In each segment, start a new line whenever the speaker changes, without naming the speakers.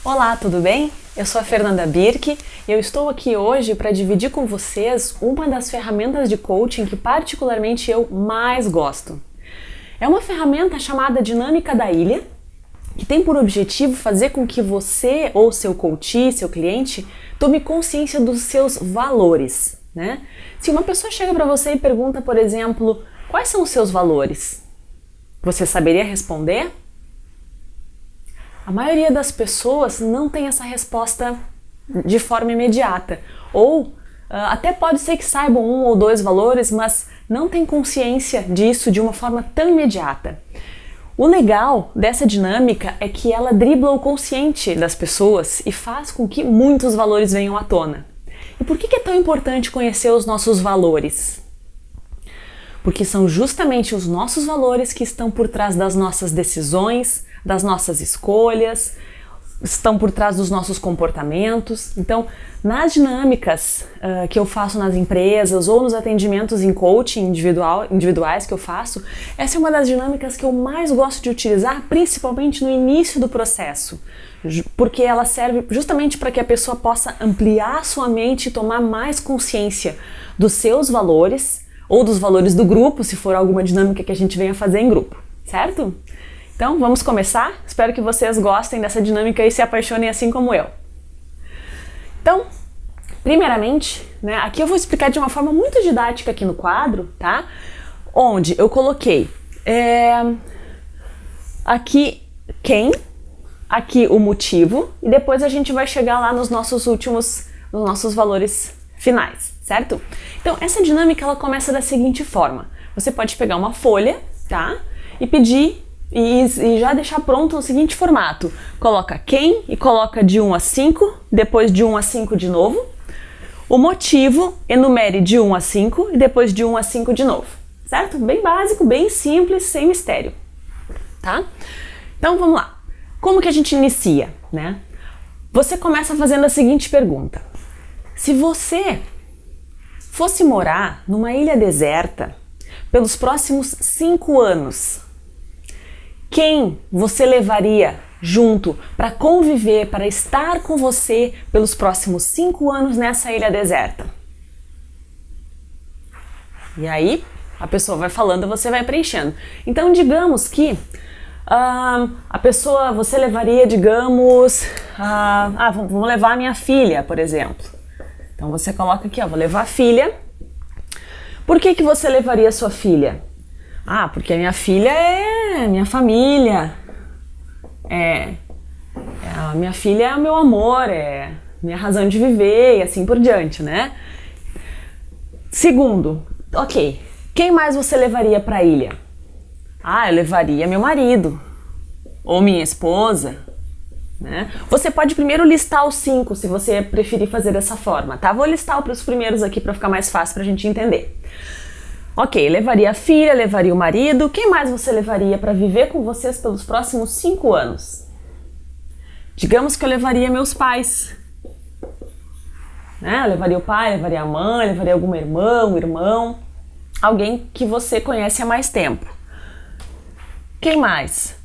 Olá, tudo bem? Eu sou a Fernanda Birk e eu estou aqui hoje para dividir com vocês uma das ferramentas de coaching que particularmente eu mais gosto. É uma ferramenta chamada Dinâmica da Ilha, que tem por objetivo fazer com que você ou seu coach, seu cliente, tome consciência dos seus valores, né? Se uma pessoa chega para você e pergunta, por exemplo, quais são os seus valores? Você saberia responder? A maioria das pessoas não tem essa resposta de forma imediata. Ou até pode ser que saibam um ou dois valores, mas não tem consciência disso de uma forma tão imediata. O legal dessa dinâmica é que ela dribla o consciente das pessoas e faz com que muitos valores venham à tona. E por que é tão importante conhecer os nossos valores? Porque são justamente os nossos valores que estão por trás das nossas decisões, das nossas escolhas, estão por trás dos nossos comportamentos. Então, nas dinâmicas que eu faço nas empresas ou nos atendimentos em coaching individuais que eu faço, essa é uma das dinâmicas que eu mais gosto de utilizar, principalmente no início do processo, porque ela serve justamente para que a pessoa possa ampliar sua mente e tomar mais consciência dos seus valores ou dos valores do grupo, se for alguma dinâmica que a gente venha fazer em grupo, certo? Então, vamos começar? Espero que vocês gostem dessa dinâmica e se apaixonem assim como eu. Então, primeiramente, aqui eu vou explicar de uma forma muito didática aqui no quadro, tá? Onde eu coloquei aqui quem, aqui o motivo e depois a gente vai chegar lá nos nossos valores finais, certo? Então, essa dinâmica ela começa da seguinte forma. Você pode pegar uma folha, tá? E pedir e já deixar pronto no seguinte formato. Coloca quem e coloca de 1 a 5, depois de 1 a 5 de novo. O motivo, enumere de 1 a 5 e depois de 1 a 5 de novo. Certo? Bem básico, bem simples, sem mistério. Tá? Então vamos lá. Como que a gente inicia, né? Você começa fazendo a seguinte pergunta. Se você fosse morar numa ilha deserta pelos próximos 5 anos, quem você levaria junto para conviver, para estar com você pelos próximos 5 anos nessa ilha deserta? E aí, a pessoa vai falando, você vai preenchendo. Então, digamos que você levaria, digamos, vamos levar a minha filha, por exemplo. Então, você coloca aqui, vou levar a filha. Por que você levaria a sua filha? Porque a minha filha é minha família, a minha filha é o meu amor, é minha razão de viver e assim por diante, né? Segundo, ok, quem mais você levaria para a ilha? Eu levaria meu marido ou minha esposa, né? Você pode primeiro listar os 5, se você preferir fazer dessa forma, tá? Vou listar os primeiros aqui para ficar mais fácil para a gente entender. Ok, levaria a filha, levaria o marido. Quem mais você levaria para viver com vocês pelos próximos 5 anos? Digamos que eu levaria meus pais. Eu levaria o pai, levaria a mãe, levaria alguma irmã, um irmão. Alguém que você conhece há mais tempo. Quem mais?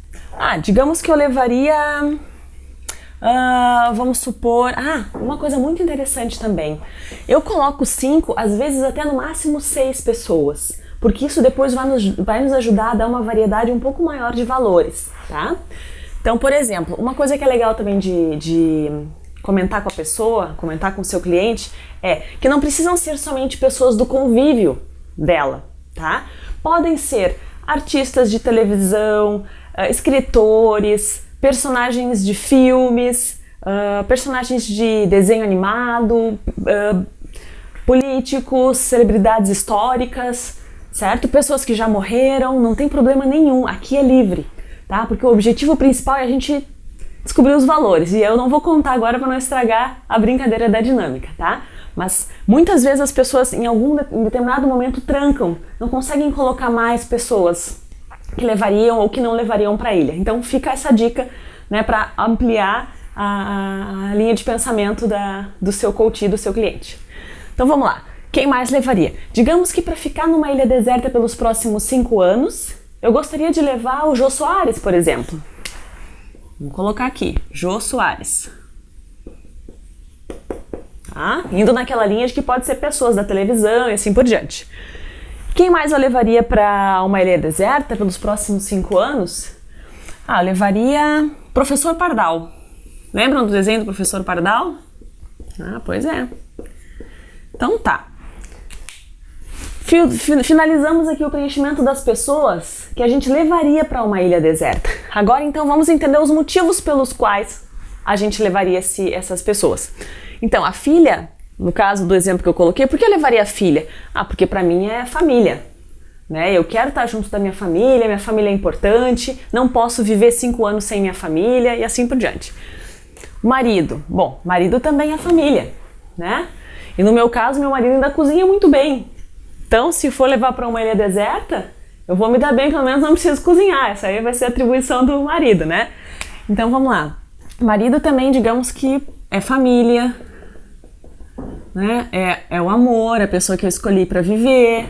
Digamos que eu levaria... vamos supor... uma coisa muito interessante também. Eu coloco 5, às vezes até no máximo 6 pessoas, porque isso depois vai nos ajudar a dar uma variedade um pouco maior de valores, tá? Então, por exemplo, uma coisa que é legal também de comentar com a pessoa, comentar com o seu cliente, é que não precisam ser somente pessoas do convívio dela, tá? Podem ser artistas de televisão, escritores, personagens de filmes, personagens de desenho animado, políticos, celebridades históricas, certo? Pessoas que já morreram, não tem problema nenhum, aqui é livre, tá? Porque o objetivo principal é a gente descobrir os valores, e eu não vou contar agora para não estragar a brincadeira da dinâmica, tá? Mas muitas vezes as pessoas em determinado momento trancam, não conseguem colocar mais pessoas que levariam ou que não levariam para a ilha. Então fica essa dica, para ampliar a linha de pensamento do seu coach, do seu cliente. Então vamos lá. Quem mais levaria? Digamos que para ficar numa ilha deserta pelos próximos 5 anos, eu gostaria de levar o Jô Soares, por exemplo. Vamos colocar aqui, Jô Soares. Tá? Indo naquela linha de que pode ser pessoas da televisão e assim por diante. Quem mais eu levaria para uma ilha deserta pelos próximos 5 anos? Eu levaria Professor Pardal. Lembram do desenho do Professor Pardal? Pois é. Então tá. Finalizamos aqui o preenchimento das pessoas que a gente levaria para uma ilha deserta. Agora então vamos entender os motivos pelos quais a gente levaria essas pessoas. Então a filha, no caso do exemplo que eu coloquei, por que eu levaria a filha? Porque para mim é família, né? Eu quero estar junto da minha família é importante, não posso viver 5 anos sem minha família e assim por diante. Marido, bom, marido também é família, né? E no meu caso, meu marido ainda cozinha muito bem. Então, se for levar para uma ilha deserta, eu vou me dar bem, pelo menos não preciso cozinhar. Essa aí vai ser a atribuição do marido, né? Então, vamos lá. Marido também, digamos que é família, né? É o amor, a pessoa que eu escolhi para viver,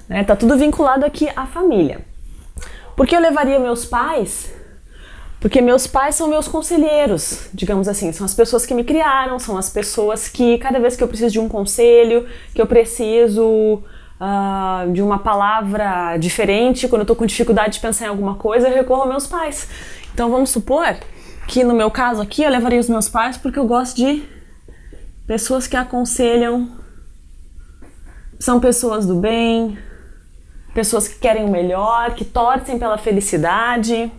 né? Tá tudo vinculado aqui à família. Por que eu levaria meus pais? Porque meus pais são meus conselheiros, digamos assim, são as pessoas que me criaram, são as pessoas que cada vez que eu preciso de um conselho, que eu preciso de uma palavra diferente, quando eu tô com dificuldade de pensar em alguma coisa, eu recorro aos meus pais. Então vamos supor que no meu caso aqui eu levaria os meus pais porque eu gosto de pessoas que aconselham, são pessoas do bem, pessoas que querem o melhor, que torcem pela felicidade.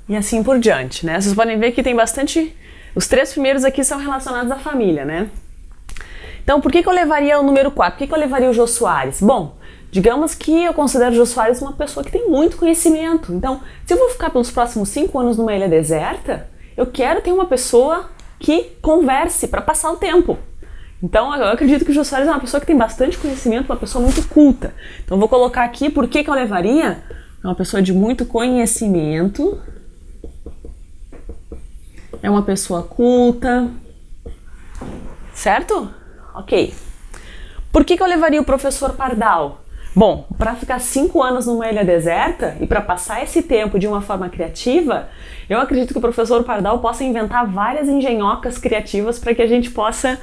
E assim por diante, né? Vocês podem ver que tem bastante... Os 3 primeiros aqui são relacionados à família, né? Então, por que eu levaria o número 4? Por que eu levaria o Jô Soares? Bom, digamos que eu considero o Jô Soares uma pessoa que tem muito conhecimento. Então, se eu vou ficar pelos próximos 5 anos numa ilha deserta, eu quero ter uma pessoa que converse para passar o tempo. Então, eu acredito que o Jô Soares é uma pessoa que tem bastante conhecimento, uma pessoa muito culta. Então, eu vou colocar aqui por que eu levaria uma pessoa de muito conhecimento. É uma pessoa culta, certo? Ok. Por que eu levaria o Professor Pardal? Bom, para ficar 5 anos numa ilha deserta e para passar esse tempo de uma forma criativa, eu acredito que o Professor Pardal possa inventar várias engenhocas criativas para que a gente possa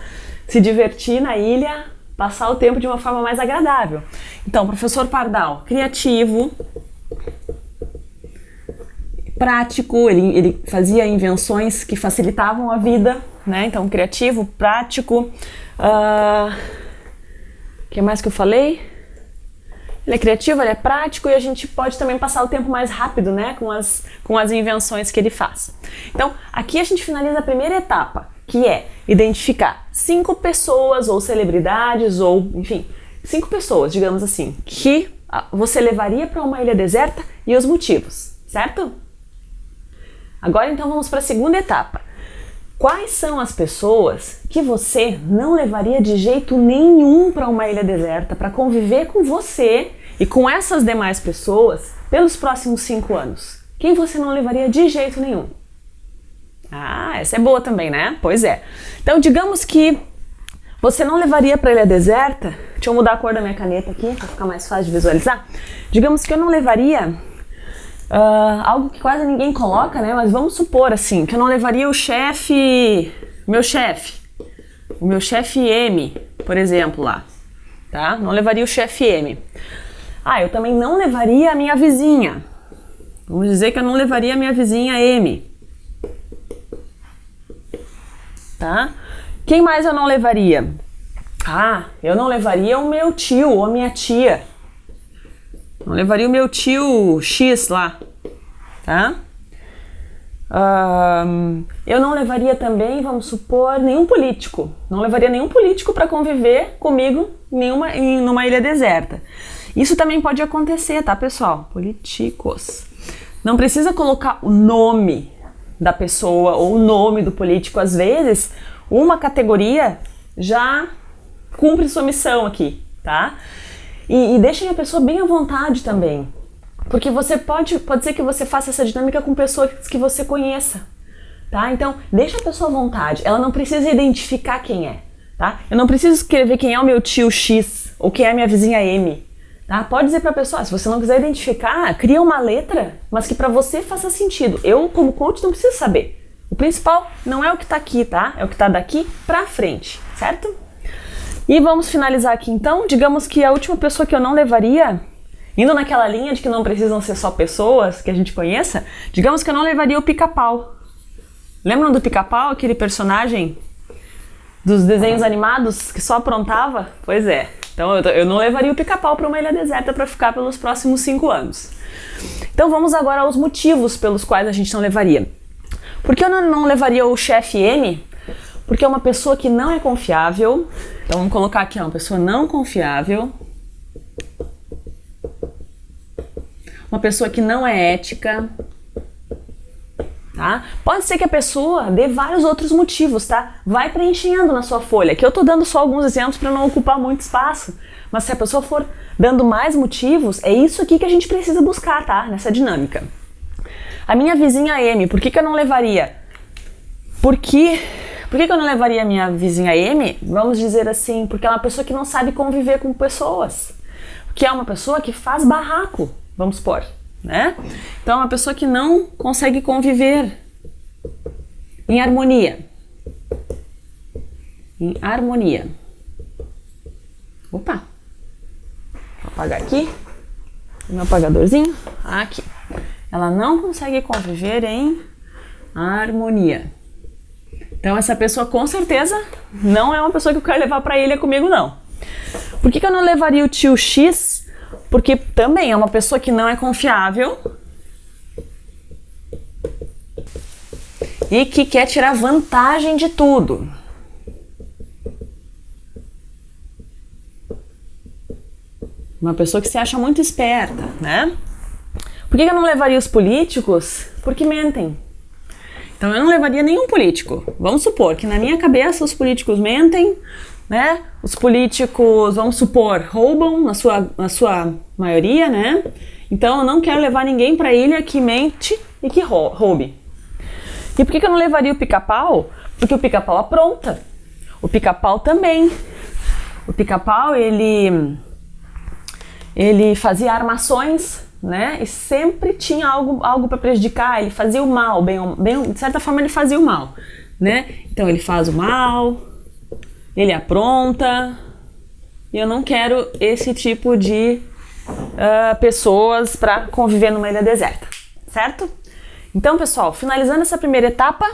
se divertir na ilha, passar o tempo de uma forma mais agradável. Então, Professor Pardal, criativo, prático, ele fazia invenções que facilitavam a vida, né? Então, criativo, prático. O que mais que eu falei? Ele é criativo, ele é prático e a gente pode também passar o tempo mais rápido, né? Com as invenções que ele faz. Então, aqui a gente finaliza a primeira etapa, que é identificar 5 pessoas ou celebridades ou, enfim, 5 pessoas, digamos assim, que você levaria para uma ilha deserta e os motivos, certo? Agora então vamos para a segunda etapa. Quais são as pessoas que você não levaria de jeito nenhum para uma ilha deserta para conviver com você e com essas demais pessoas pelos próximos 5 anos? Quem você não levaria de jeito nenhum? Essa é boa também, né? Pois é. Então digamos que você não levaria para a ilha deserta. Deixa eu mudar a cor da minha caneta aqui para ficar mais fácil de visualizar. Digamos que eu não levaria... algo que quase ninguém coloca, né? Mas vamos supor assim, que eu não levaria o meu chefe M, por exemplo, lá, tá? Não levaria o chefe M. Eu também não levaria a minha vizinha. Vamos dizer que eu não levaria a minha vizinha M, tá? Quem mais eu não levaria? Eu não levaria o meu tio ou a minha tia. Não levaria o meu tio X lá, tá? Eu não levaria também, vamos supor, nenhum político. Não levaria nenhum político para conviver comigo numa ilha deserta. Isso também pode acontecer, tá, pessoal? Políticos. Não precisa colocar o nome da pessoa ou o nome do político. Às vezes, uma categoria já cumpre sua missão aqui, tá? E deixem a pessoa bem à vontade também, porque você pode ser que você faça essa dinâmica com pessoas que você conheça, tá? Então, deixa a pessoa à vontade, ela não precisa identificar quem é, tá? Eu não preciso escrever quem é o meu tio X ou quem é a minha vizinha M. Tá? Pode dizer para a pessoa, se você não quiser identificar, cria uma letra, mas que para você faça sentido. Eu, como coach, não preciso saber. O principal não é o que está aqui, tá? É o que está daqui para frente, certo? E vamos finalizar aqui então. Digamos que a última pessoa que eu não levaria, indo naquela linha de que não precisam ser só pessoas que a gente conheça, digamos que eu não levaria o Pica-Pau. Lembram do Pica-Pau, aquele personagem dos desenhos animados que só aprontava? Pois é. Então eu não levaria o Pica-Pau para uma ilha deserta para ficar pelos próximos 5 anos. Então vamos agora aos motivos pelos quais a gente não levaria. Por que eu não levaria o chefe M? Porque é uma pessoa que não é confiável. Então vamos colocar aqui, uma pessoa não confiável. Uma pessoa que não é ética. Tá? Pode ser que a pessoa dê vários outros motivos, tá? Vai preenchendo na sua folha. Aqui eu tô dando só alguns exemplos para não ocupar muito espaço. Mas se a pessoa for dando mais motivos, é isso aqui que a gente precisa buscar, tá? Nessa dinâmica. A minha vizinha M, por que eu não levaria? Por que eu não levaria a minha vizinha M? Vamos dizer assim, porque ela é uma pessoa que não sabe conviver com pessoas. Que é uma pessoa que faz barraco, vamos supor. Né? Então é uma pessoa que não consegue conviver em harmonia. Em harmonia. Opa! Vou apagar aqui. O meu apagadorzinho. Aqui. Ela não consegue conviver em harmonia. Então essa pessoa com certeza não é uma pessoa que eu quero levar pra ilha comigo, não. Por que eu não levaria o tio X? Porque também é uma pessoa que não é confiável e que quer tirar vantagem de tudo. Uma pessoa que se acha muito esperta, né? Por que eu não levaria os políticos? Porque mentem. Então eu não levaria nenhum político. Vamos supor que na minha cabeça os políticos mentem, né? Os políticos, vamos supor, roubam na sua maioria, né? Então eu não quero levar ninguém para a ilha que mente e que roube. E por que eu não levaria o Pica-Pau? Porque o Pica-Pau apronta. O Pica-Pau também. O Pica-Pau, ele fazia armações, né? E sempre tinha algo para prejudicar. Ele fazia o mal, bem, de certa forma ele fazia o mal, né? Então ele faz o mal, ele apronta, e eu não quero esse tipo de pessoas para conviver numa ilha deserta, certo? Então, pessoal, finalizando essa primeira etapa,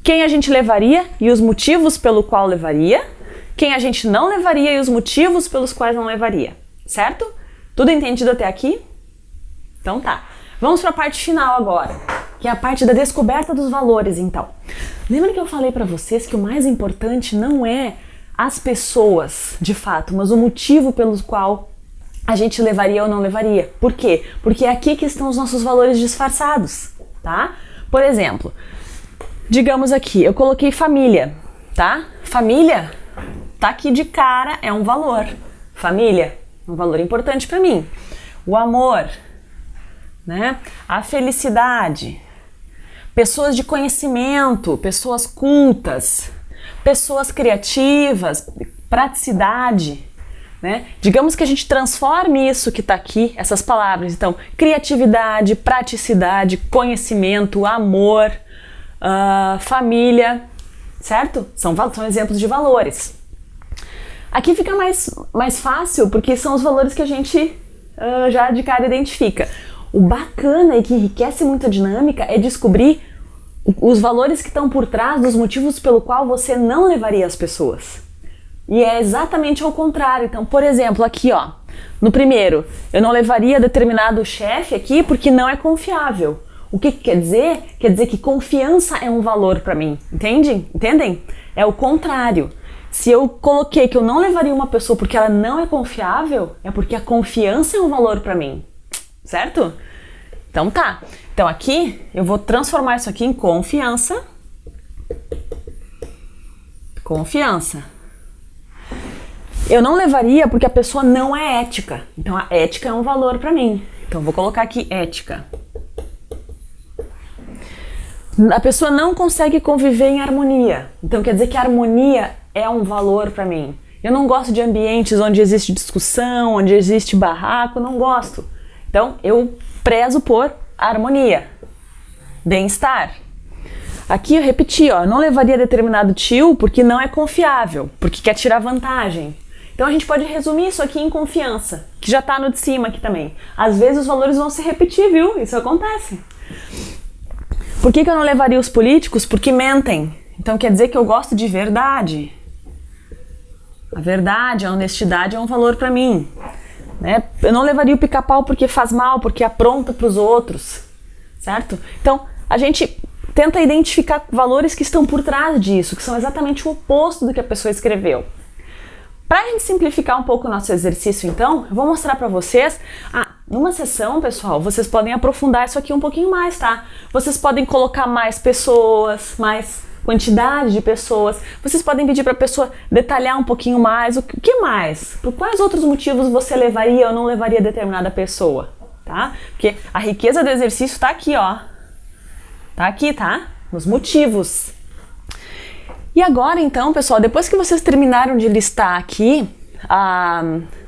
quem a gente levaria e os motivos pelo qual levaria, quem a gente não levaria e os motivos pelos quais não levaria, certo? Tudo entendido até aqui? Então tá. Vamos para a parte final agora, que é a parte da descoberta dos valores, então. Lembra que eu falei para vocês que o mais importante não é as pessoas, de fato, mas o motivo pelo qual a gente levaria ou não levaria. Por quê? Porque é aqui que estão os nossos valores disfarçados, tá? Por exemplo, digamos aqui, eu coloquei família, tá? Família, tá aqui de cara, é um valor. Família, um valor importante para mim. O amor, né? A felicidade, pessoas de conhecimento, pessoas cultas, pessoas criativas, praticidade, né? Digamos que a gente transforme isso que está aqui, essas palavras, então, criatividade, praticidade, conhecimento, amor, família, certo? São exemplos de valores. Aqui fica mais fácil, porque são os valores que a gente já de cara identifica. O bacana e que enriquece muito a dinâmica é descobrir os valores que estão por trás dos motivos pelo qual você não levaria as pessoas. E é exatamente ao contrário. Então, por exemplo, aqui ó, no primeiro, eu não levaria determinado chefe aqui porque não é confiável. O que quer dizer? Quer dizer que confiança é um valor para mim, entendem? É o contrário. Se eu coloquei que eu não levaria uma pessoa porque ela não é confiável, é porque a confiança é um valor para mim, certo? Então tá. Então aqui eu vou transformar isso aqui em confiança. Confiança. Eu não levaria porque a pessoa não é ética. Então a ética é um valor para mim. Então eu vou colocar aqui ética. A pessoa não consegue conviver em harmonia. Então quer dizer que a harmonia é um valor para mim. Eu não gosto de ambientes onde existe discussão, onde existe barraco, não gosto. Então, eu prezo por harmonia, bem-estar. Aqui eu repeti, ó, não levaria determinado tio porque não é confiável, porque quer tirar vantagem. Então a gente pode resumir isso aqui em confiança, que já tá no de cima aqui também. Às vezes os valores vão se repetir, viu? Isso acontece. Por que eu não levaria os políticos? Porque mentem. Então quer dizer que eu gosto de verdade. A verdade, a honestidade é um valor para mim. Né? Eu não levaria o pica-pau porque faz mal, porque apronta para os outros. Certo? Então a gente tenta identificar valores que estão por trás disso, que são exatamente o oposto do que a pessoa escreveu. Para a gente simplificar um pouco o nosso exercício, então, eu vou mostrar para vocês. Numa sessão, pessoal, vocês podem aprofundar isso aqui um pouquinho mais, tá? Vocês podem colocar mais pessoas, mais quantidade de pessoas. Vocês podem pedir para a pessoa detalhar um pouquinho mais. O que mais? Por quais outros motivos você levaria ou não levaria determinada pessoa, tá? Porque a riqueza do exercício tá aqui, ó. Tá aqui, tá? Nos motivos. E agora, então, pessoal, depois que vocês terminaram de listar aqui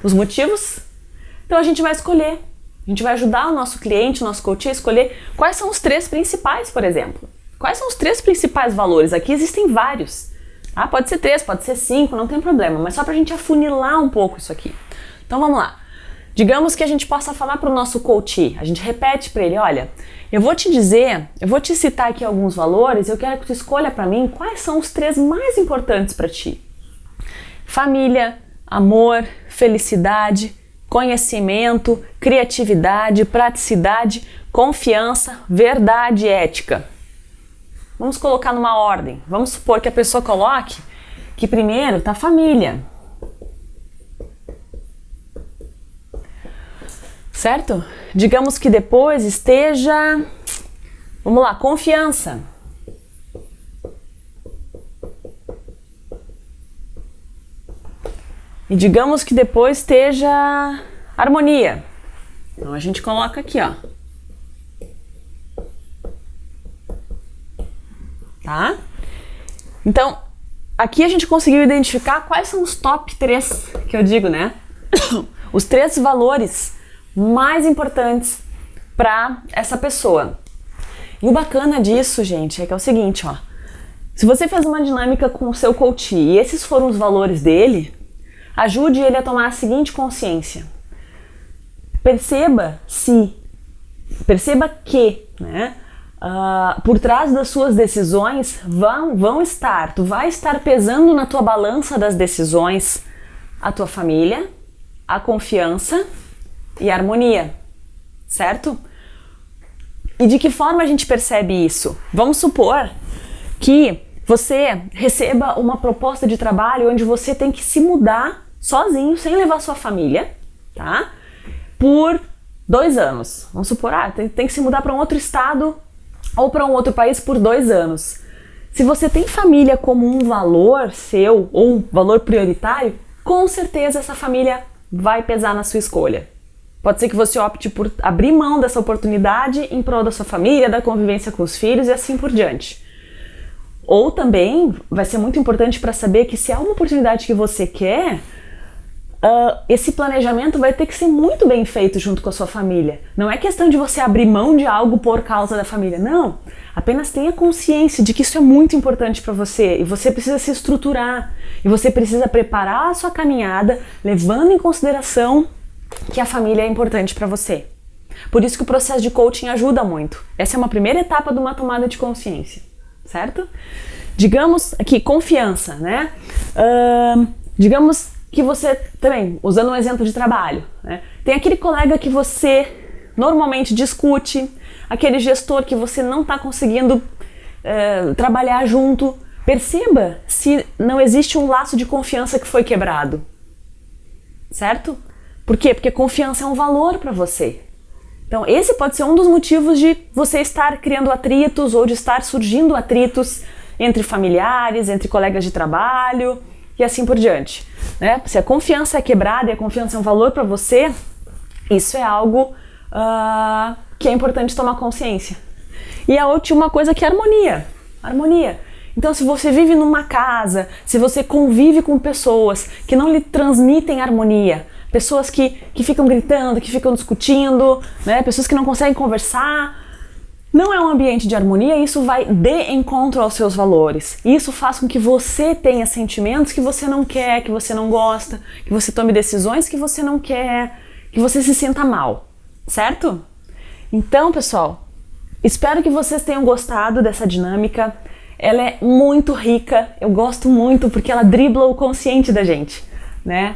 os motivos, então a gente vai escolher. A gente vai ajudar o nosso cliente, o nosso coach a escolher quais são os 3 principais, por exemplo. Quais são os 3 principais valores? Aqui existem vários. Tá? Pode ser 3, pode ser 5, não tem problema, mas só pra gente afunilar um pouco isso aqui. Então vamos lá. Digamos que a gente possa falar para o nosso coach, a gente repete para ele, olha, eu vou te citar aqui alguns valores, eu quero que tu escolha para mim quais são os 3 mais importantes para ti. Família, amor, felicidade, conhecimento, criatividade, praticidade, confiança, verdade e ética. Vamos colocar numa ordem. Vamos supor que a pessoa coloque que primeiro tá família. Certo? Digamos que depois esteja, vamos lá, confiança. E digamos que depois esteja harmonia. Então a gente coloca aqui, ó. Tá? Então, aqui a gente conseguiu identificar quais são os top 3, que eu digo, né? Os 3 valores mais importantes para essa pessoa. E o bacana disso, gente, é que é o seguinte, ó. Se você fez uma dinâmica com o seu coach e esses foram os valores dele, ajude ele a tomar a seguinte consciência. Perceba que, né, por trás das suas decisões tu vai estar pesando na tua balança das decisões a tua família, a confiança e a harmonia, certo? E de que forma a gente percebe isso? Vamos supor que você receba uma proposta de trabalho onde você tem que se mudar sozinho, sem levar sua família, tá? Por 2 anos. Vamos supor, tem que se mudar para um outro estado ou para um outro país por 2 anos. Se você tem família como um valor seu ou um valor prioritário, com certeza essa família vai pesar na sua escolha. Pode ser que você opte por abrir mão dessa oportunidade em prol da sua família, da convivência com os filhos e assim por diante. Ou também vai ser muito importante para saber que se há uma oportunidade que você quer, esse planejamento vai ter que ser muito bem feito junto com a sua família. Não é questão de você abrir mão de algo por causa da família, não. Apenas tenha consciência de que isso é muito importante para você e você precisa se estruturar e você precisa preparar a sua caminhada levando em consideração que a família é importante para você. Por isso que o processo de coaching ajuda muito. Essa é uma primeira etapa de uma tomada de consciência, certo? Digamos aqui, confiança, né? Digamos que você também, usando um exemplo de trabalho, né? Tem aquele colega que você normalmente discute, aquele gestor que você não está conseguindo trabalhar junto. Perceba se não existe um laço de confiança que foi quebrado, certo? Por quê? Porque confiança é um valor para você. Então esse pode ser um dos motivos de você estar criando atritos ou de estar surgindo atritos entre familiares, entre colegas de trabalho e assim por diante, né? Se a confiança é quebrada e a confiança é um valor para você, isso é algo que é importante tomar consciência. E a última coisa que é harmonia. Harmonia. Então, se você vive numa casa, se você convive com pessoas que não lhe transmitem harmonia, pessoas que ficam gritando, que ficam discutindo, né? Pessoas que não conseguem conversar, não é um ambiente de harmonia, isso vai de encontro aos seus valores. Isso faz com que você tenha sentimentos que você não quer, que você não gosta, que você tome decisões que você não quer, que você se sinta mal, certo? Então, pessoal, espero que vocês tenham gostado dessa dinâmica. Ela é muito rica, eu gosto muito porque ela dribla o consciente da gente, né?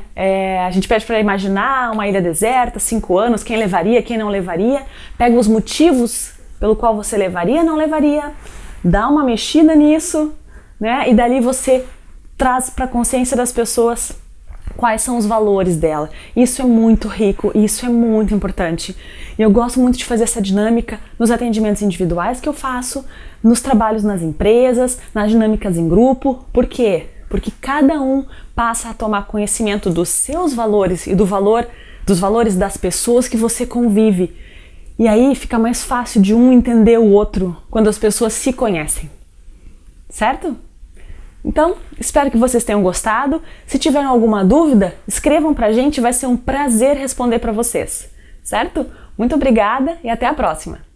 A gente pede para imaginar uma ilha deserta, 5 anos, quem levaria, quem não levaria, pega os motivos pelo qual você levaria, não levaria, dá uma mexida nisso, né? E dali você traz para a consciência das pessoas quais são os valores dela. Isso é muito rico, isso é muito importante. E eu gosto muito de fazer essa dinâmica nos atendimentos individuais que eu faço, nos trabalhos nas empresas, nas dinâmicas em grupo. Por quê? Porque cada um passa a tomar conhecimento dos seus valores e dos valores das pessoas que você convive. E aí fica mais fácil de um entender o outro quando as pessoas se conhecem. Certo? Então, espero que vocês tenham gostado. Se tiverem alguma dúvida, escrevam pra gente, vai ser um prazer responder pra vocês. Certo? Muito obrigada e até a próxima!